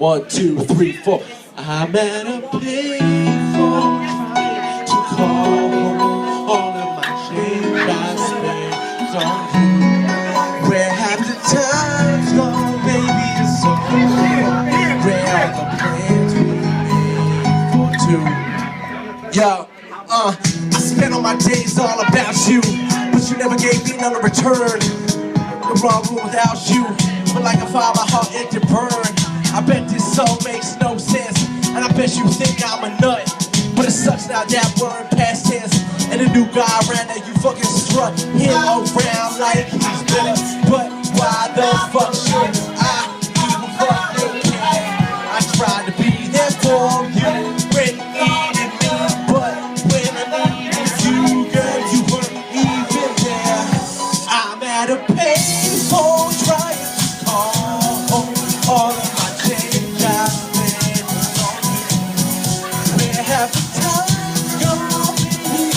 1, 2, 3, 4. I'm at a payphone trying to call home all of my change I spent on you. Where have the times gone, baby? It's over. Where are the plans we made for two? Yo, I spent all my days all about you, but you never gave me none in return. The wrong room without you, but like a fire, my heart it to burn. I bet this song makes no sense, and I bet you think I'm a nut. But it sucks now that we're in past tense, and the new guy around there, you fucking strut him around like he's better. But why the fuck should I even fucking care? I tried to be there for you when you needed me, but when I needed you, girl, you weren't even there. I'm at a payphone trying to call home all of my change I spent on you. Where have the times gone, baby?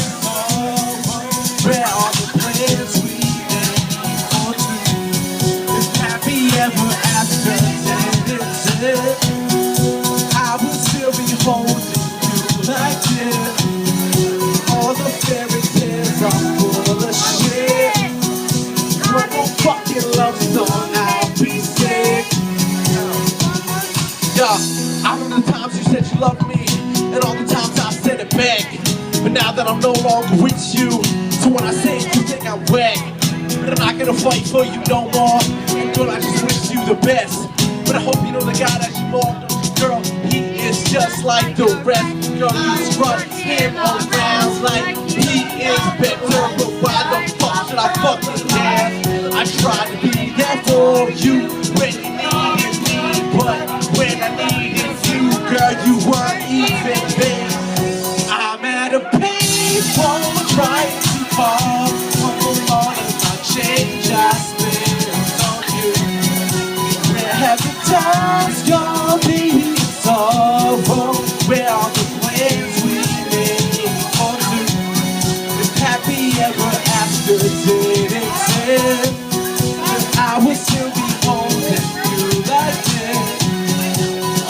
Where are the plans we made for two? If happy ever after ended, I will still be holding you like this. All the fairy tales are full of shit. One more fucking love song, I'll be sick. Yeah, I remember the times you said you loved me, and all the times I said it back. But now that I'm no longer with you, so when I say it, you think I'm whack. But I'm not gonna fight for you no more, and girl, I just wish you the best. But I hope you know the guy that you love, girl, he is just like the rest. Girl, you strut him around like he is better. But why the fuck should I fucking care? I tried to be there for you when you needed me, but when I needed you, girl, you weren't even there. I'm at a payphone trying to call all of my change I spent on you. Where have the times gone, baby? It's over. Where are the plans we made for two? If happy ever after didn't exist, I will still be holding you like this.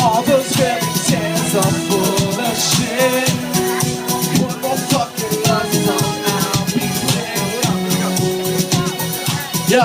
All those fairy tales are full of shit. One more fucking love song, I'll be playing. Yo,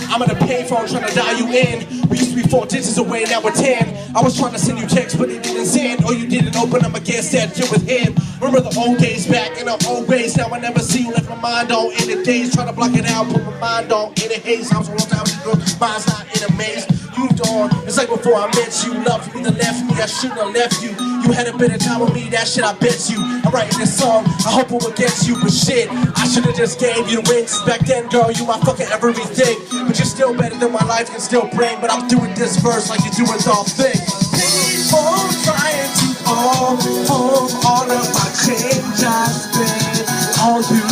I'm at a payphone trying to dial you in. We used to be 4 digits away, now we're 10. I was trying to send you texts, but it didn't send. Or you didn't open them against that shit with him. Remember the old days back in the old ways. Now I never see you, left my mind on in the days. Trying to block it out, put my mind on in a haze. I was a long time ago, mine's not in a maze. Moved on, it's like before I met you. Loved me, then left me, I shouldn't have left you. You had a better time with me, that shit I bet you. I'm writing this song, I hope it will get you. But shit, I should've just gave you the rings. Back then, girl, you my fucking everything. But you're still better than my life can still bring. But I'm doing this verse like you do with all things. People trying to call home all of my change I spent on you.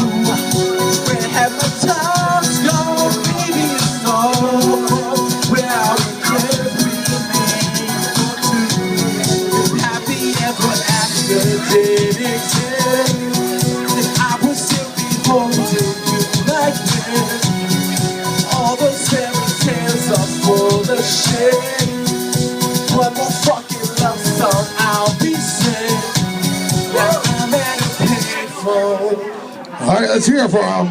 Where have the times gone, baby? It's over. Where are the plans we made for two? If happy ever after did exist, then I would still be holding you like this. All those fairy tales are full of shit. One more fucking love song, I'll be singing. I'm at a payphone. All right, let's hear it for him.